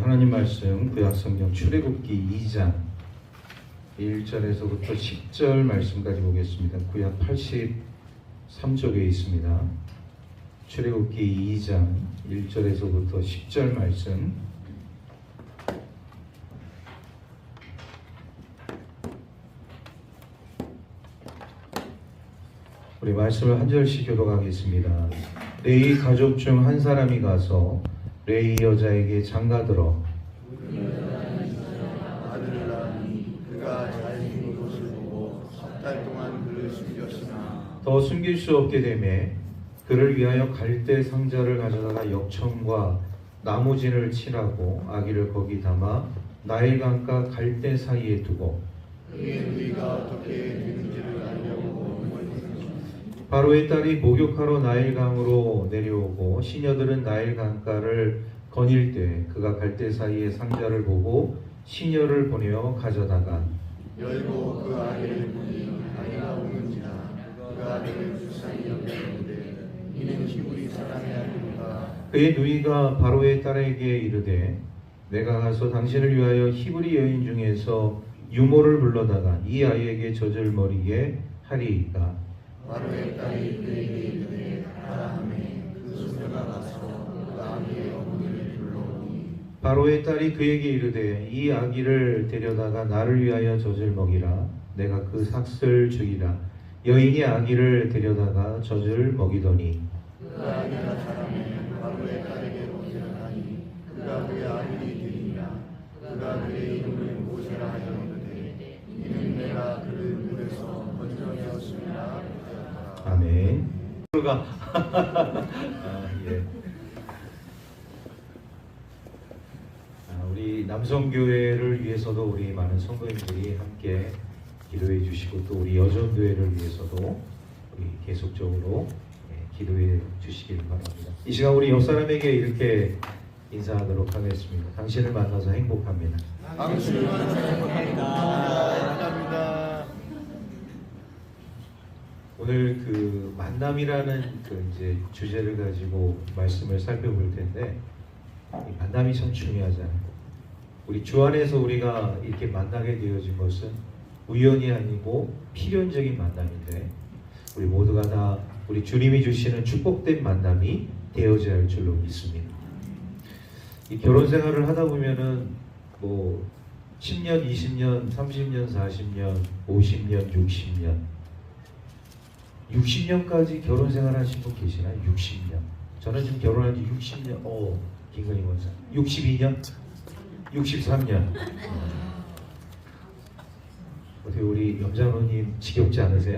하나님 말씀 구약성경 출애굽기 2장 1절에서부터 10절 말씀까지 보겠습니다. 구약 83쪽에 있습니다. 출애굽기 2장 1절에서부터 10절 말씀. 우리 말씀을 한 절씩 교독하겠습니다. 레위 가족 중 한 사람이 가서 레위 여자에게 장가들어 아들을 낳으니 그가 잘생긴 것을 보고 석 달 동안 그를 숨겼으나 더 숨길 수 없게 되매 그를 위하여 갈대 상자를 가져다가 역청과 나무진을 칠하고 아기를 거기 담아 나일강가 갈대 사이에 두고 그의 누이가 어떻게 되는지를 알려고 바로의 딸이 목욕하러 나일강으로 내려오고 시녀들은 나일강가를 거닐 때 그가 갈대 사이에 상자를 보고 시녀를 보내어 가져다가 열고 그 아이를 보니 아이가 우는지라 그가 아이를 불쌍히 여겼는데 이는 히브리 사람의 아들인가. 그의 누이가 바로의 딸에게 이르되 내가 가서 당신을 위하여 히브리 여인 중에서 유모를 불러다가 이 아이에게 젖을 머리게 하리이까. 바로의 딸이 그에게 이르되 가라 하매 그 소녀가 가서 그 아기의 어머니를 불러오니 바로의 딸이 그에게 이르되 이 아기를 데려다가 나를 위하여 젖을 먹이라. 내가 그 삭슬 죽이라. 여인이 아기를 데려다가 젖을 먹이더니 그 아기가 자라매 바로의 딸에게로 데려가니 그가 그의 아들이 되니라. 그가 그의 이름을 모세라 하였는데 이는 내가 그를 물에서 건져내었습니다. 아멘. 예. 우리 남성교회를 위해서도 우리 많은 성도님들이 함께 기도해 주시고 또 우리 여전교회를 위해서도 우리 계속적으로 기도해 주시길 바랍니다. 이 시간 우리 옆 사람에게 이렇게 인사하도록 하겠습니다. 당신을 만나서 행복합니다. 당신을 만나서 행복합니다. 오늘 그 만남이라는 그 이제 주제를 가지고 말씀을 살펴볼 텐데 이 만남이 참 중요하잖아요. 우리 주 안에서 우리가 이렇게 만나게 되어진 것은 우연이 아니고 필연적인 만남인데 우리 모두가 다 우리 주님이 주시는 축복된 만남이 되어져야 할 줄로 믿습니다. 이 결혼 생활을 하다 보면은 뭐 10년, 20년, 30년, 40년, 50년, 60년까지 결혼 생활 하신 분 계시나요? 60년. 저는 지금 결혼한 지 60년. 김건희 원사. 62년? 63년. 어떻게 우리 염장로님 지겹지 않으세요?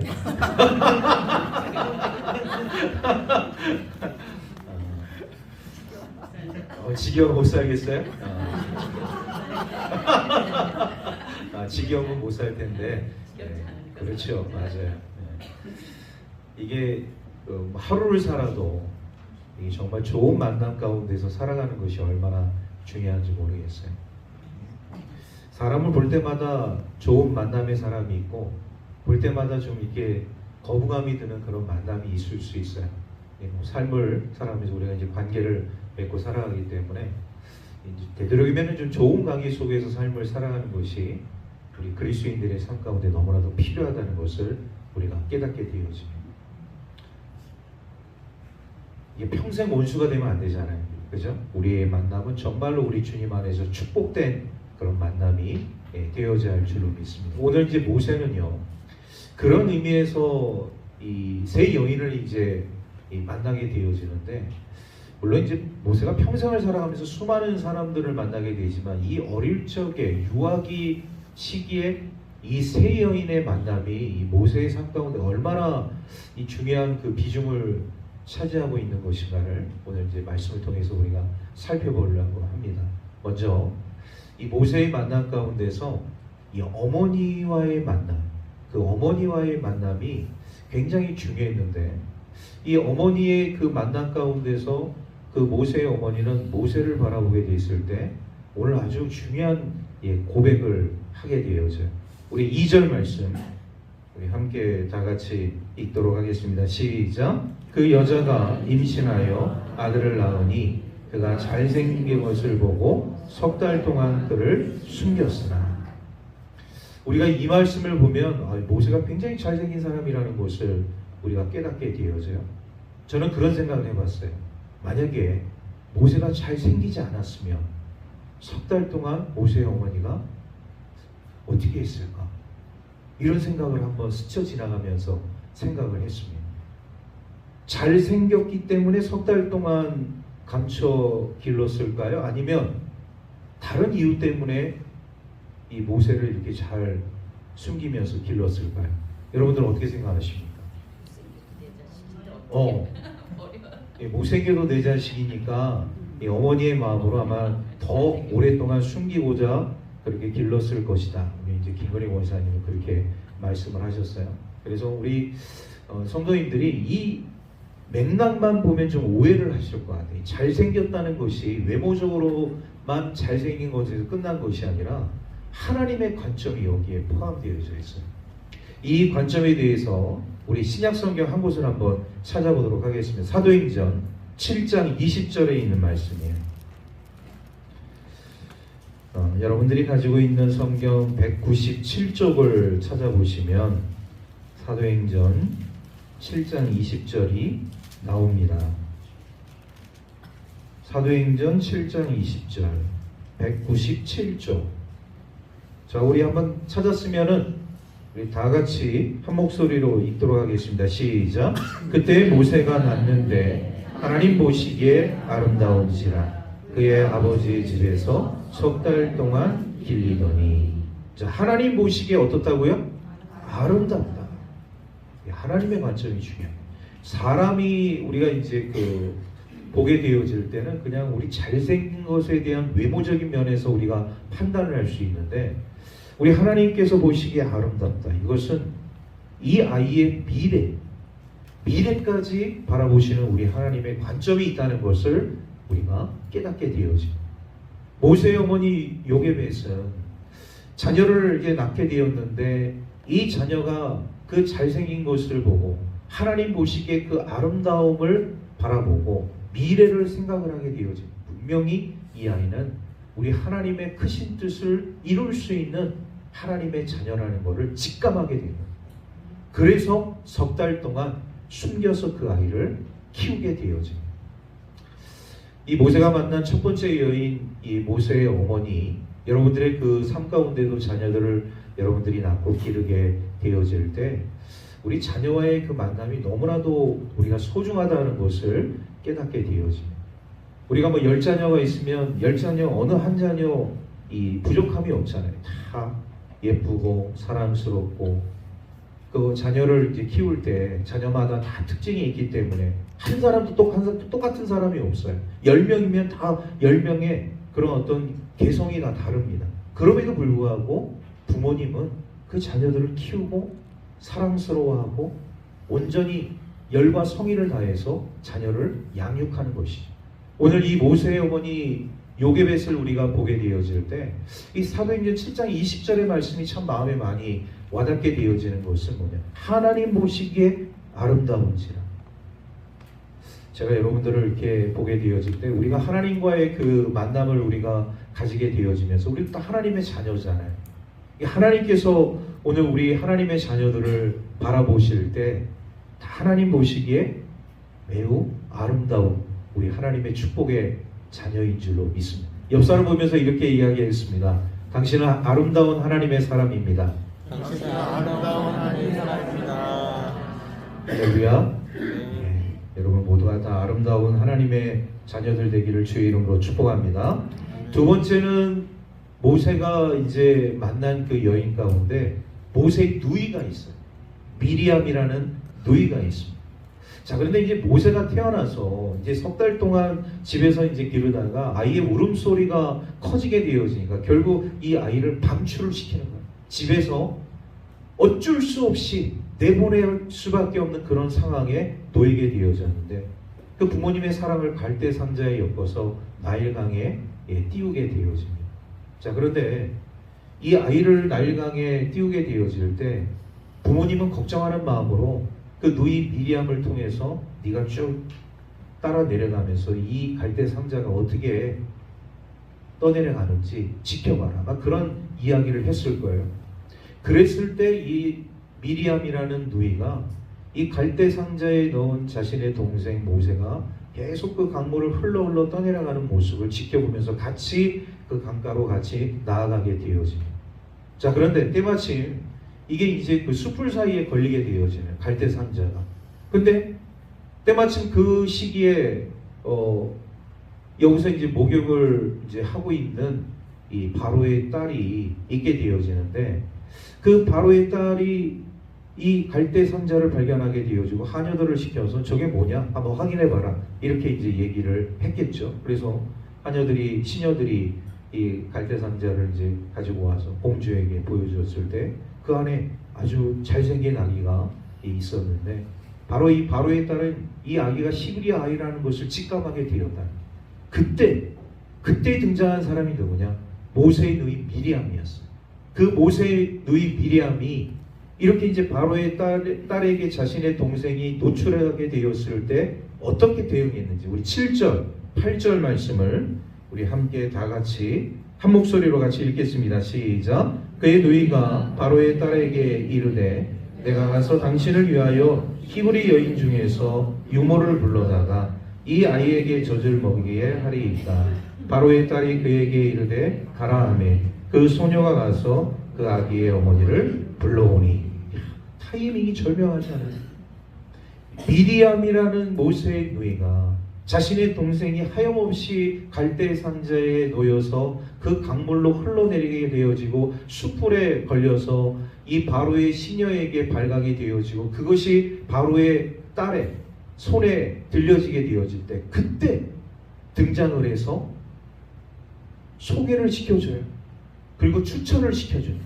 지겨워 못 살겠어요? 지겨우면 못 살 텐데. 네, 그렇죠. 맞아요. 이게 하루를 살아도 이게 정말 좋은 만남 가운데서 살아가는 것이 얼마나 중요한지 모르겠어요. 사람을 볼 때마다 좋은 만남의 사람이 있고 볼 때마다 좀 이렇게 거부감이 드는 그런 만남이 있을 수 있어요. 삶을 살아가면서 우리가 이제 관계를 맺고 살아가기 때문에 되도록이면 좀 좋은 관계 속에서 삶을 살아가는 것이 우리 그리스도인들의 삶 가운데 너무나도 필요하다는 것을 우리가 깨닫게 되어집니다. 이게 평생 원수가 되면 안 되잖아요. 그죠? 우리의 만남은 정말로 우리 주님 안에서 축복된 그런 만남이 되어져야 할 줄로 믿습니다. 오늘 이제 모세는요, 그런 의미에서 이 세 여인을 이제 만나게 되어지는데, 물론 이제 모세가 평생을 살아가면서 수많은 사람들을 만나게 되지만 이 어릴 적에 유아기 시기에 이 세 여인의 만남이 이 모세의 삶 가운데 얼마나 이 중요한 그 비중을 차지하고 있는 것인가를 오늘 이제 말씀을 통해서 우리가 살펴보려고 합니다. 먼저 이 모세의 만남 가운데서 이 어머니와의 만남, 그 어머니와의 만남이 굉장히 중요했는데 이 어머니의 그 만남 가운데서 그 모세의 어머니는 모세를 바라보게 돼 있을 때 오늘 아주 중요한 고백을 하게 되어져요. 우리 2절 말씀 우리 함께 다 같이 읽도록 하겠습니다. 시작. 그 여자가 임신하여 아들을 낳으니 그가 잘생긴 것을 보고 석 달 동안 그를 숨겼으나. 우리가 이 말씀을 보면 모세가 굉장히 잘생긴 사람이라는 것을 우리가 깨닫게 되어져요. 저는 그런 생각을 해봤어요. 만약에 모세가 잘생기지 않았으면 석 달 동안 모세의 어머니가 어떻게 했을까? 이런 생각을 한번 스쳐 지나가면서 생각을 했습니다. 잘생겼기 때문에 석 달 동안 감춰 길렀을까요? 아니면 다른 이유 때문에 이 모세를 이렇게 잘 숨기면서 길렀을까요? 여러분들은 어떻게 생각하십니까? 못생겨도 내 자식이니까 이 어머니의 마음으로 아마 더 오랫동안 숨기고자 그렇게 길렀을 것이다. 우리 이제 김건희 원사님은 그렇게 말씀을 하셨어요. 그래서 우리 성도님들이 이 맥락만 보면 좀 오해를 하실 것 같아요. 잘생겼다는 것이 외모적으로만 잘생긴 것에서 끝난 것이 아니라 하나님의 관점이 여기에 포함되어져 있어요. 이 관점에 대해서 우리 신약성경 한 곳을 한번 찾아보도록 하겠습니다. 사도행전 7장 20절에 있는 말씀이에요. 여러분들이 가지고 있는 성경 197쪽을 찾아보시면 사도행전 7장 20절이 나옵니다. 사도행전 7장 20절 197쪽. 자, 우리 한번 찾았으면은 우리 다 같이 한 목소리로 읽도록 하겠습니다. 시작. 그때 모세가 났는데 하나님 보시기에 아름다운지라 그의 아버지의 집에서 석 달 동안 길리더니. 자, 하나님 보시기에 어떻다고요? 아름답다. 하나님의 관점이 중요해요. 사람이 우리가 이제 보게 되어질 때는 그냥 우리 잘생긴 것에 대한 외모적인 면에서 우리가 판단을 할 수 있는데, 우리 하나님께서 보시기에 아름답다. 이것은 이 아이의 미래까지 바라보시는 우리 하나님의 관점이 있다는 것을 우리가 깨닫게 되어집니다. 모세의 어머니 요게벳은 자녀를 이제 낳게 되었는데 이 자녀가 그 잘생긴 것을 보고 하나님 보시기에 그 아름다움을 바라보고 미래를 생각을 하게 되어집니다. 분명히 이 아이는 우리 하나님의 크신 뜻을 이룰 수 있는 하나님의 자녀라는 것을 직감하게 됩니다. 그래서 석 달 동안 숨겨서 그 아이를 키우게 되어집니다. 이 모세가 만난 첫 번째 여인, 이 모세의 어머니, 여러분들의 그 삶 가운데도 자녀들을 여러분들이 낳고 기르게 되어질 때 우리 자녀와의 그 만남이 너무나도 우리가 소중하다는 것을 깨닫게 되어집니다. 우리가 뭐 10자녀가 있으면 10자녀 어느 한 자녀 이 부족함이 없잖아요. 다 예쁘고 사랑스럽고, 그 자녀를 이제 키울 때 자녀마다 다 특징이 있기 때문에 한 사람도 똑같은 사람이 없어요. 10명이면 다 10명의 그런 어떤 개성이 다 다릅니다. 그럼에도 불구하고 부모님은 그 자녀들을 키우고 사랑스러워하고 온전히 열과 성의를 다해서 자녀를 양육하는 것이죠. 오늘 이 모세의 어머니 요게벳을 우리가 보게 되어질 때 이 사도행전 7장 20절의 말씀이 참 마음에 많이 와닿게 되어지는 것은 뭐냐? 하나님 보시기에 아름다운지라. 제가 여러분들을 이렇게 보게 되어질 때 우리가 하나님과의 그 만남을 우리가 가지게 되어지면서 우리 또 하나님의 자녀잖아요. 하나님께서 오늘 우리 하나님의 자녀들을 바라보실 때 하나님 보시기에 매우 아름다운 우리 하나님의 축복의 자녀인 줄로 믿습니다. 옆 사람 보면서 이렇게 이야기했습니다. 당신은 아름다운 하나님의 사람입니다. 당신은 아름다운 하나님의 사람입니다. 할렐루야. 네, 여러분 모두가 다 아름다운 하나님의 자녀들 되기를 주의 이름으로 축복합니다. 두 번째는 모세가 이제 만난 그 여인 가운데 모세의 누이가 있어요. 미리암이라는 누이가 있습니다. 자, 그런데 이제 모세가 태어나서 이제 석 달 동안 집에서 이제 기르다가 아이의 울음소리가 커지게 되어지니까 결국 이 아이를 방출을 시키는 거예요. 집에서 어쩔 수 없이 내보낼 수밖에 없는 그런 상황에 놓이게 되어졌는데, 그 부모님의 사랑을 갈대상자에 엮어서 나일강에 띄우게 되어집니다. 자, 그런데 이 아이를 나일강에 띄우게 되어질 때 부모님은 걱정하는 마음으로 그 누이 미리암을 통해서 네가 쭉 따라 내려가면서 이 갈대 상자가 어떻게 떠내려가는지 지켜봐라. 막 그런 이야기를 했을 거예요. 그랬을 때 이 미리암이라는 누이가 이 갈대 상자에 넣은 자신의 동생 모세가 계속 그 강물을 흘러 떠내려가는 모습을 지켜보면서 같이 그 강가로 같이 나아가게 되어집니다. 자, 그런데 때마침 이게 이제 그 숯불 사이에 걸리게 되어지는 갈대 상자가. 근데 때마침 그 시기에 여기서 이제 목욕을 이제 하고 있는 이 바로의 딸이 있게 되어지는데, 그 바로의 딸이 이 갈대 상자를 발견하게 되어지고 하녀들을 시켜서 저게 뭐냐 한번 확인해봐라 이렇게 이제 얘기를 했겠죠. 그래서 하녀들이 시녀들이 이 갈대 상자를 이제 가지고 와서 공주에게 보여줬을 때 그 안에 아주 잘생긴 아기가 있었는데, 바로 이 바로의 딸은 이 아기가 히브리 아이라는 것을 직감하게 되었다. 그때 등장한 사람이 누구냐? 모세의 누이 미리암이었어요. 그 모세의 누이 미리암이 이렇게 이제 바로의 딸에게 자신의 동생이 노출하게 되었을 때 어떻게 대응했는지 우리 7절, 8절 말씀을 우리 함께 다 같이 한 목소리로 같이 읽겠습니다. 시작. 그의 누이가 바로의 딸에게 이르되 내가 가서 당신을 위하여 히브리 여인 중에서 유모를 불러다가 이 아이에게 젖을 먹이게 하리이다. 바로의 딸이 그에게 이르되 가라 하매 그 소녀가 가서 그 아기의 어머니를 불러오니. 타이밍이 절묘하지 않아요? 미리암이라는 모세의 누이가 자신의 동생이 하염없이 갈대 상자에 놓여서 그 강물로 흘러내리게 되어지고 숯불에 걸려서 이 바로의 시녀에게 발각이 되어지고 그것이 바로의 딸의 손에 들려지게 되어질 때, 그때 등장을 해서 소개를 시켜줘요. 그리고 추천을 시켜줘요.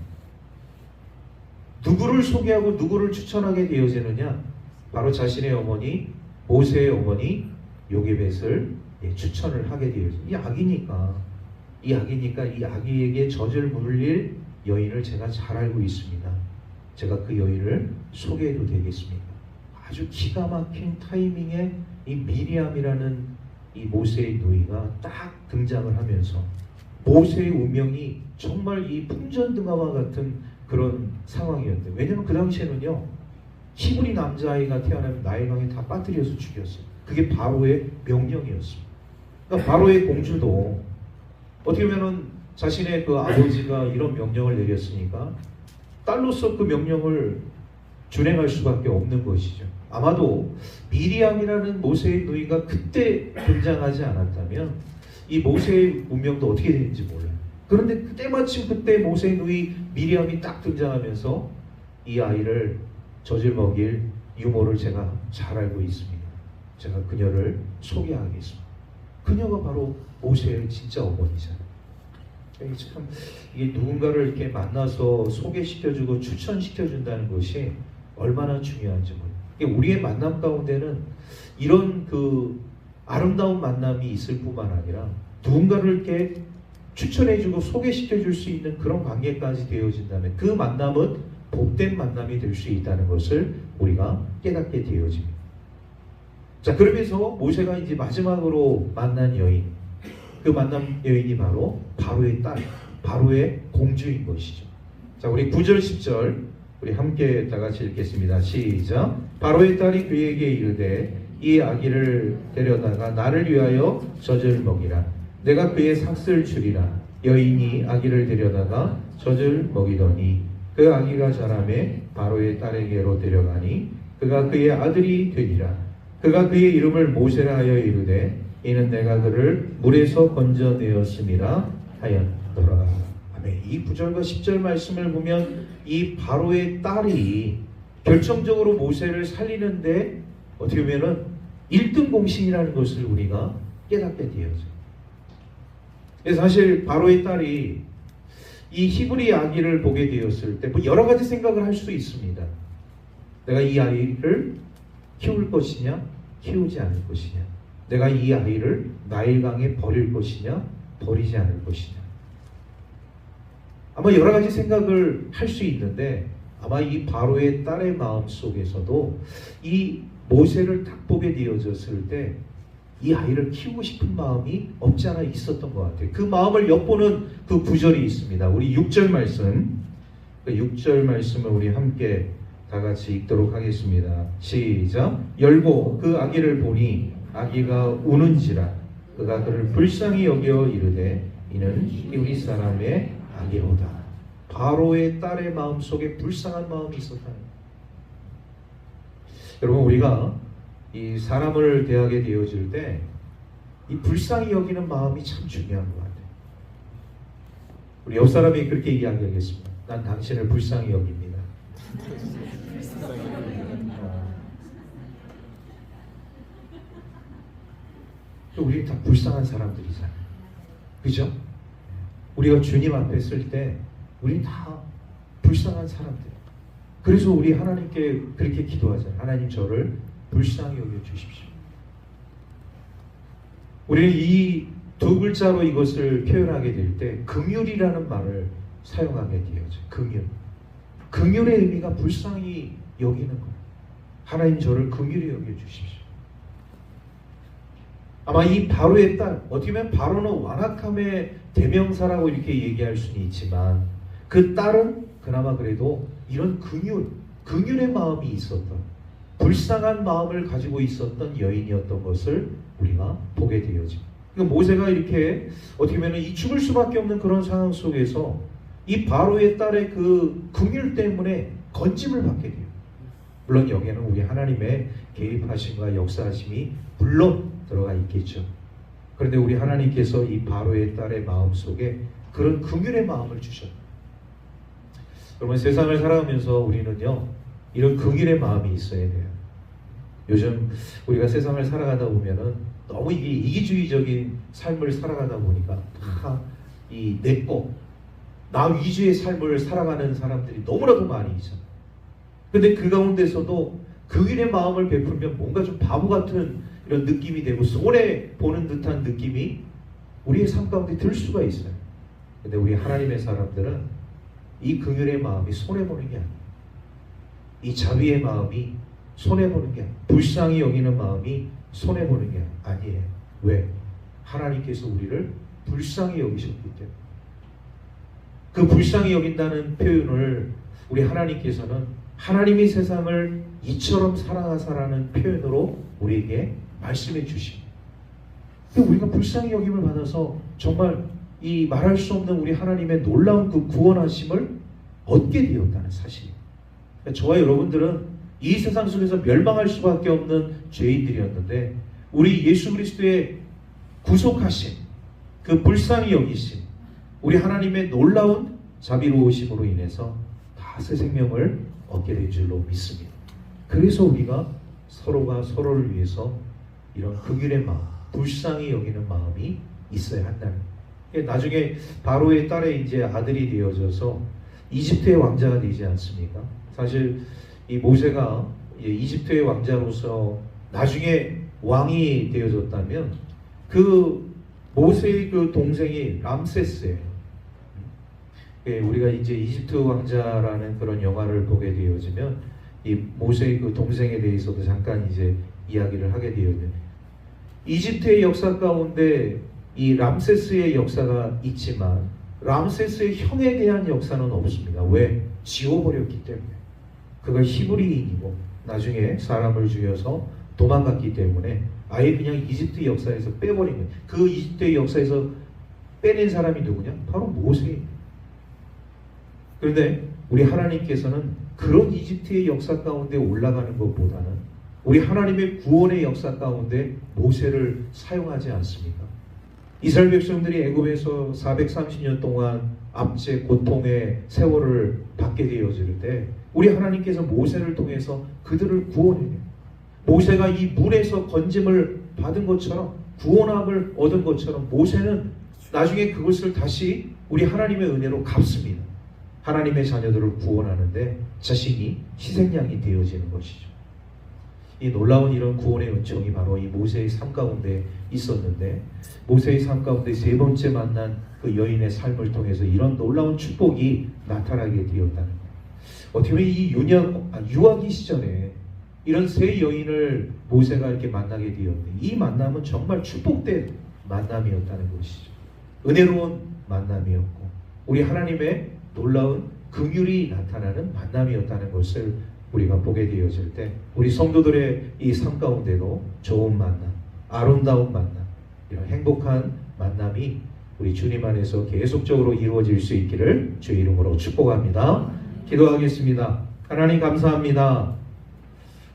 누구를 소개하고 누구를 추천하게 되어지느냐? 바로 자신의 어머니, 모세의 어머니 요게벳을 추천을 하게 되어집니다. 이 아기에게 젖을 물릴 여인을 제가 잘 알고 있습니다. 제가 그 여인을 소개해도 되겠습니까? 아주 기가 막힌 타이밍에 이 미리암이라는 이 모세의 누이가 딱 등장을 하면서 모세의 운명이 정말 이 풍전등화와 같은 그런 상황이었는데, 왜냐면 그 당시에는요 히브리 남자아이가 태어나면 나일강에 다 빠뜨려서 죽였어요. 그게 바로의 명령이었습니다. 그러니까 바로의 공주도 어떻게 보면은 자신의 그 아버지가 이런 명령을 내렸으니까 딸로서 그 명령을 준행할 수밖에 없는 것이죠. 아마도 미리암이라는 모세의 누이가 그때 등장하지 않았다면 이 모세의 운명도 어떻게 되는지 몰라요. 그런데 때마침 그때 모세의 누이 미리암이 딱 등장하면서 이 아이를 젖을 먹일 유모를 제가 잘 알고 있습니다. 제가 그녀를 소개하겠습니다. 그녀가 바로 모세의 진짜 어머니잖아요. 참 이게 누군가를 이렇게 만나서 소개시켜주고 추천시켜준다는 것이 얼마나 중요한지 몰라요. 우리의 만남 가운데는 이런 그 아름다운 만남이 있을 뿐만 아니라 누군가를 이렇게 추천해주고 소개시켜줄 수 있는 그런 관계까지 되어진다면 그 만남은 복된 만남이 될 수 있다는 것을 우리가 깨닫게 되어집니다. 자, 그러면서 모세가 이제 마지막으로 만난 여인, 그 만난 여인이 바로 바로의 딸, 바로의 공주인 것이죠. 자, 우리 9절 10절 우리 함께 다 같이 읽겠습니다. 시작. 바로의 딸이 그에게 이르되 이 아기를 데려다가 나를 위하여 젖을 먹이라. 내가 그의 삭슬 주리라. 여인이 아기를 데려다가 젖을 먹이더니 그 아기가 자라매 바로의 딸에게로 데려가니 그가 그의 아들이 되리라. 그가 그의 이름을 모세라 하여 이르되 이는 내가 그를 물에서 건져내었음이라 하였더라. 아멘. 이 9절과 10절 말씀을 보면 이 바로의 딸이 결정적으로 모세를 살리는데 어떻게 보면은 1등 공신이라는 것을 우리가 깨닫게 되어져요. 그래서 사실 바로의 딸이 이 히브리 아기를 보게 되었을 때 뭐 여러 가지 생각을 할 수 있습니다. 내가 이 아이를 키울 것이냐, 키우지 않을 것이냐. 내가 이 아이를 나일강에 버릴 것이냐, 버리지 않을 것이냐. 아마 여러 가지 생각을 할 수 있는데 아마 이 바로의 딸의 마음 속에서도 이 모세를 딱 보게 되어졌을 때 이 아이를 키우고 싶은 마음이 없지 않아 있었던 것 같아요. 그 마음을 엿보는 그 구절이 있습니다. 우리 6절 말씀, 그 6절 말씀을 우리 함께 다 같이 읽도록 하겠습니다. 시작. 열고 그 아기를 보니 아기가 우는지라 그가 그를 불쌍히 여겨 이르되 이는 히브리 사람의 아기로다. 바로의 딸의 마음속에 불쌍한 마음이 있었다는 거예요. 여러분, 우리가 이 사람을 대하게 되어질 때 이 불쌍히 여기는 마음이 참 중요한 것 같아요. 우리 옆 사람이 그렇게 이야기하겠습니다. 난 당신을 불쌍히 여깁니다. 또 우리 다 불쌍한 사람들이잖아요. 그죠? 우리가 주님 앞에 있을 때 우리 다 불쌍한 사람들. 그래서 우리 하나님께 그렇게 기도하잖아요. 하나님, 저를 불쌍히 여겨 주십시오. 우리는 이 두 글자로 이것을 표현하게 될 때 긍휼이라는 말을 사용하게 되어져요. 긍휼. 긍휼의 의미가 불쌍히 여기는 거예요. 하나님, 저를 긍휼히 여겨 주십시오. 아마 이 바로의 딸, 어떻게 보면 바로는 완악함의 대명사라고 이렇게 얘기할 수는 있지만 그 딸은 그나마 그래도 이런 긍휼의 마음이 있었던, 불쌍한 마음을 가지고 있었던 여인이었던 것을 우리가 보게 되어집니다. 그러니까 모세가 이렇게 어떻게 보면 이 죽을 수밖에 없는 그런 상황 속에서 이 바로의 딸의 그 긍휼 때문에 건짐을 받게 돼요. 물론 여기에는 우리 하나님의 개입하심과 역사하심이 물론 들어가 있겠죠. 그런데 우리 하나님께서 이 바로의 딸의 마음 속에 그런 긍휼의 마음을 주셨어요. 여러분, 세상을 살아가면서 우리는요, 이런 긍휼의 마음이 있어야 돼요. 요즘 우리가 세상을 살아가다 보면은 너무 이기주의적인 삶을 살아가다 보니까 다 이 내꺼, 나 위주의 삶을 살아가는 사람들이 너무나도 많이 있잖아요. 근데 그 가운데서도 긍휼의 마음을 베풀면 뭔가 좀 바보 같은 이런 느낌이 되고 손해 보는 듯한 느낌이 우리의 삶 가운데 들 수가 있어요. 근데 우리 하나님의 사람들은 이 긍휼의 마음이 손해 보는 게 아니에요. 이 자비의 마음이 손해 보는 게 아니에요. 불쌍히 여기는 마음이 손해 보는 게 아니에요. 왜? 하나님께서 우리를 불쌍히 여기셨기 때문에. 그 불쌍히 여긴다는 표현을 우리 하나님께서는 하나님이 세상을 이처럼 사랑하사라는 표현으로 우리에게 말씀해 주십니다. 우리가 불쌍히 여김을 받아서 정말 이 말할 수 없는 우리 하나님의 놀라운 그 구원하심을 얻게 되었다는 사실입니다. 저와 여러분들은 이 세상 속에서 멸망할 수밖에 없는 죄인들이었는데 우리 예수 그리스도의 구속하심, 그 불쌍히 여기심, 우리 하나님의 놀라운 자비로우심으로 인해서 다 새 생명을 얻게 될 줄로 믿습니다. 그래서 우리가 서로가 서로를 위해서 이런 긍휼의 마음, 불쌍히 여기는 마음이 있어야 한다는 거예요. 나중에 바로의 딸의 이제 아들이 되어져서 이집트의 왕자가 되지 않습니까? 사실 이 모세가 이집트의 왕자로서 나중에 왕이 되어졌다면 그 모세의 그 동생이 람세스예요. 우리가 이제 이집트 왕자라는 그런 영화를 보게 되어지면 이 모세의 그 동생에 대해서도 잠깐 이제 이야기를 하게 되어요. 이집트의 역사 가운데 이 람세스의 역사가 있지만 람세스의 형에 대한 역사는 없습니다. 왜? 지워버렸기 때문에. 그가 히브리인이고 나중에 사람을 죽여서 도망갔기 때문에 아예 그냥 이집트 역사에서 빼버린 거예요. 그 이집트의 역사에서 빼낸 사람이 누구냐? 바로 모세입니다. 그런데 우리 하나님께서는 그런 이집트의 역사 가운데 올라가는 것보다는 우리 하나님의 구원의 역사 가운데 모세를 사용하지 않습니까? 이스라엘 백성들이 애굽에서 430년 동안 압제 고통의 세월을 받게 되어질 때 우리 하나님께서 모세를 통해서 그들을 구원해요. 모세가 이 물에서 건짐을 받은 것처럼 구원함을 얻은 것처럼 모세는 나중에 그것을 다시 우리 하나님의 은혜로 갚습니다. 하나님의 자녀들을 구원하는데 자신이 희생양이 되어지는 것이죠. 이 놀라운 이런 구원의 은총이 바로 이 모세의 삶 가운데 있었는데 모세의 삶 가운데 세 번째 만난 그 여인의 삶을 통해서 이런 놀라운 축복이 나타나게 되었다는 거예요. 어떻게 보면 이 유아기 시절에 이런 세 여인을 모세가 이렇게 만나게 되었는데 이 만남은 정말 축복된 만남이었다는 것이죠. 은혜로운 만남이었고 우리 하나님의 놀라운 긍휼이 나타나는 만남이었다는 것을 우리가 보게 되어질 때 우리 성도들의 이 삶 가운데도 좋은 만남, 아름다운 만남, 이런 행복한 만남이 우리 주님 안에서 계속적으로 이루어질 수 있기를 주의 이름으로 축복합니다. 기도하겠습니다. 하나님 감사합니다.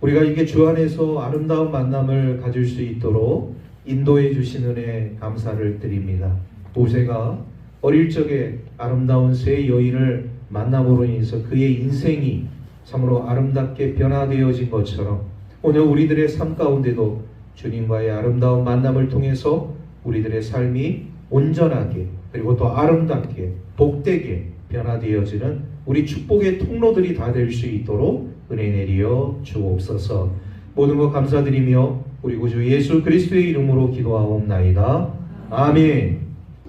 우리가 이게 주 안에서 아름다운 만남을 가질 수 있도록 인도해 주신 은혜 감사를 드립니다. 모세가 어릴 적에 아름다운 세 여인을 만남으로 인해서 그의 인생이 참으로 아름답게 변화되어진 것처럼 오늘 우리들의 삶 가운데도 주님과의 아름다운 만남을 통해서 우리들의 삶이 온전하게 그리고 더 아름답게 복되게 변화되어지는 우리 축복의 통로들이 다 될 수 있도록 은혜 내리어 주옵소서. 모든 것 감사드리며 우리 구주 예수 그리스도의 이름으로 기도하옵나이다. 아멘.